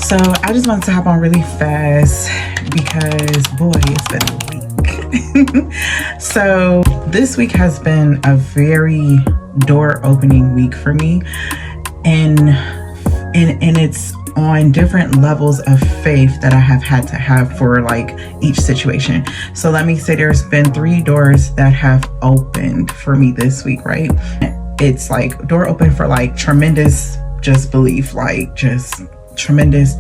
So I just wanted to hop on really fast because boy, it's been a week. So this week has been a very door opening week for me, and it's on different levels of faith that I have had to have for like each situation. So let me say there's been 3 doors that have opened for me this week, right? It's like door open for like tremendous just belief, like just tremendous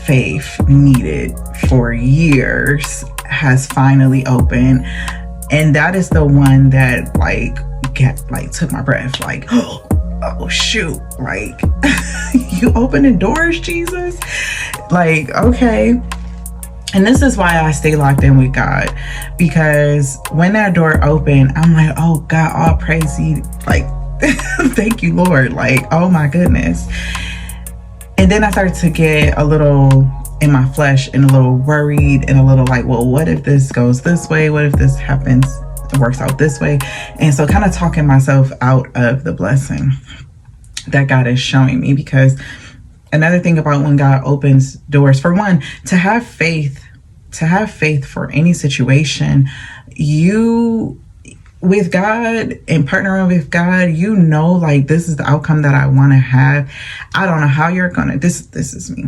faith needed for years has finally opened. And that is the one that took my breath, like, oh shoot, like you opening doors, Jesus? Like, okay. And this is why I stay locked in with God, because when that door opened, I'm like, oh God, all praise you, like thank you, Lord, like, oh my goodness. And then I started to get a little in my flesh and a little worried and a little like, well, what if this goes this way? What if this happens, it works out this way? And so kind of talking myself out of the blessing that God is showing me. Because another thing about when God opens doors, for one, to have faith for any situation, you with God and partnering with God, you know, like, this is the outcome that I want to have. I don't know how you're gonna, this is me.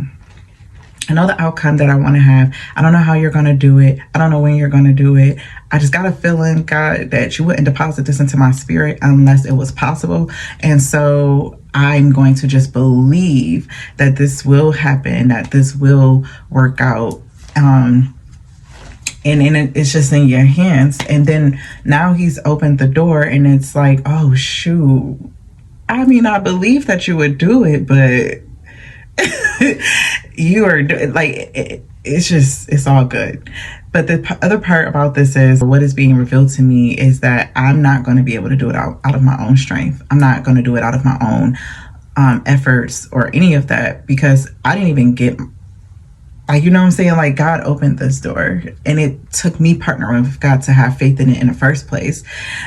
I know the outcome that I want to have. I don't know how you're going to do it. I don't know when you're going to do it. I just got a feeling, God, that you wouldn't deposit this into my spirit unless it was possible. And so I'm going to just believe that this will happen, that this will work out. And it's just in your hands. And then now he's opened the door and it's like, oh, shoot. I mean, I believe that you would do it, but you are like, it's all good. But the other part about this is what is being revealed to me is that I'm not going to be able to do it out of my own strength. I'm not going to do it out of my own efforts or any of that, because I didn't even get, like, you know what I'm saying? Like, God opened this door and it took me partnering with God to have faith in it in the first place.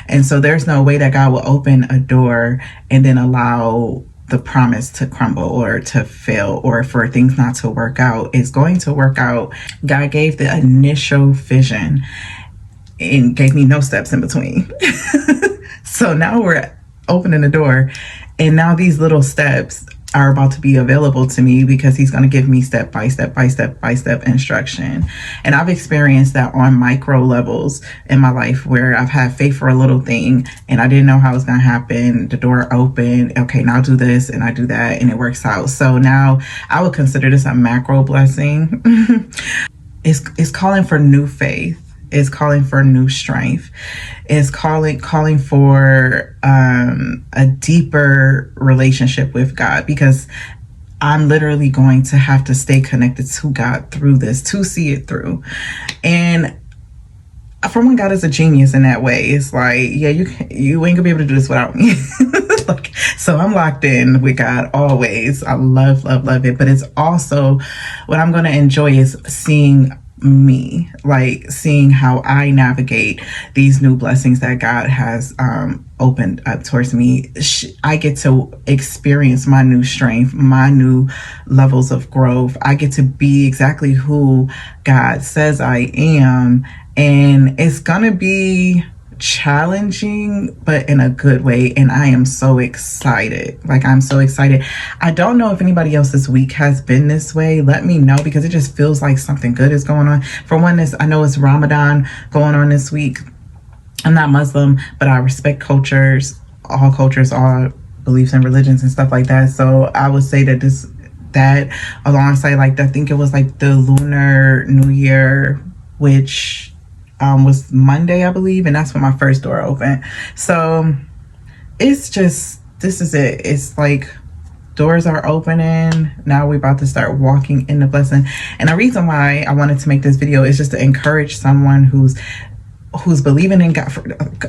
And so there's no way that God will open a door and then allow the promise to crumble or to fail or for things not to work out. It's going to work out. God gave the initial vision and gave me no steps in between. So now we're opening the door, and now these little steps are about to be available to me because he's going to give me step by step instruction. And I've experienced that on micro levels in my life where I've had faith for a little thing and I didn't know how it was going to happen. The door opened. Okay, now do this and I do that and it works out. So now I would consider this a macro blessing. It's calling for new faith. Is calling for new strength, is calling for a deeper relationship with God, because I'm literally going to have to stay connected to God through this to see it through. And from when God is a genius in that way, it's like, yeah, you ain't gonna be able to do this without me. Like, so I'm locked in with God always. I love it. But it's also what I'm gonna enjoy is seeing me, like seeing how I navigate these new blessings that God has opened up towards me. I get to experience my new strength, my new levels of growth. I get to be exactly who God says I am, and it's gonna be challenging, but in a good way. And I am so excited. Like, I'm so excited. I don't know if anybody else this week has been this way. Let me know, because it just feels like something good is going on. For one, I know it's Ramadan going on this week. I'm not Muslim, but I respect cultures, all beliefs and religions and stuff like that. So I would say that alongside, like, I think it was like the Lunar New Year, which was Monday, I believe, and that's when my first door opened. So it's just, this is it. It's like doors are opening. Now we're about to start walking in the blessing. And the reason why I wanted to make this video is just to encourage someone who's who's believing in God,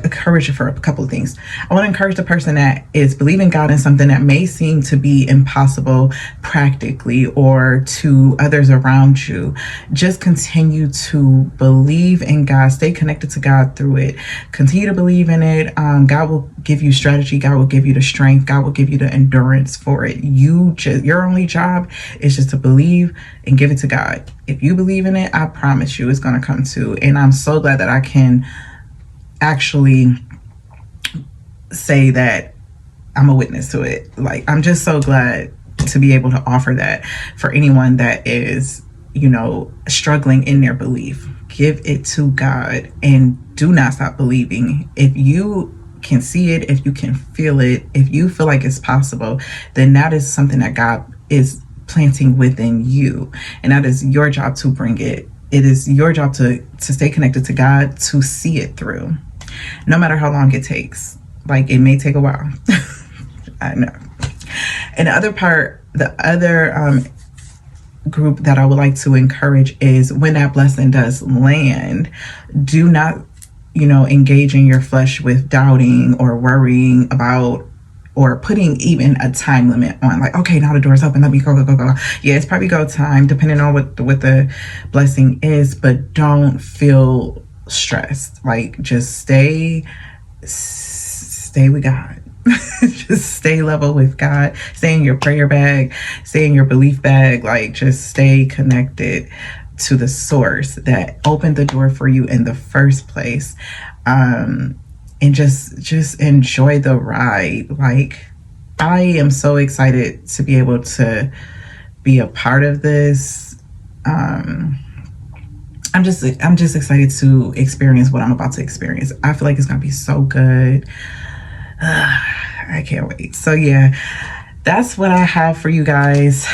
encourage you for a couple of things. I want to encourage the person that is believing God in something that may seem to be impossible practically or to others around you. Just continue to believe in God. Stay connected to God through it. Continue to believe in it. God will give you strategy. God will give you the strength. God will give you the endurance for it. Your only job is just to believe and give it to God. If you believe in it, I promise you it's going to come to. And I'm so glad that I can actually say that I'm a witness to it. Like, I'm just so glad to be able to offer that for anyone that is, struggling in their belief. Give it to God and do not stop believing. If you can see it, if you can feel it, if you feel like it's possible, then that is something that God is planting within you, and that is your job to bring it. It is your job to stay connected to God, to see it through, no matter how long it takes. Like, it may take a while. I know. And the other group that I would like to encourage is, when that blessing does land, do not engage in your flesh with doubting or worrying about, or putting even a time limit on, like, okay, now the door's open, let me go. Yeah, it's probably go time, depending on what the blessing is, but don't feel stressed. Like, just stay with God. Just stay level with God. Stay in your prayer bag. Stay in your belief bag. Like, just stay connected to the source that opened the door for you in the first place. And just enjoy the ride. Like, I am so excited to be able to be a part of this. I'm just excited to experience what I'm about to experience. I feel like it's gonna be so good. I can't wait. So yeah, that's what I have for you guys.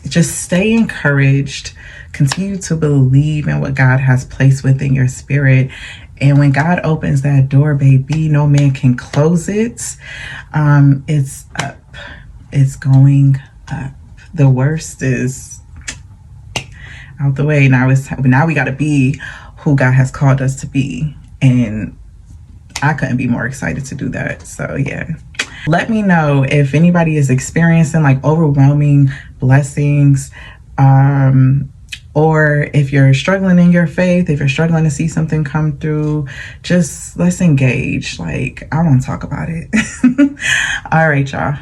Just stay encouraged. Continue to believe in what God has placed within your spirit. And when God opens that door, baby, no man can close it. It's up. It's going up. The worst is out the way. Now we got to be who God has called us to be. And I couldn't be more excited to do that. So yeah. Let me know if anybody is experiencing like overwhelming blessings, or if you're struggling in your faith, if you're struggling to see something come through, just let's engage. Like, I want to talk about it. All right, y'all.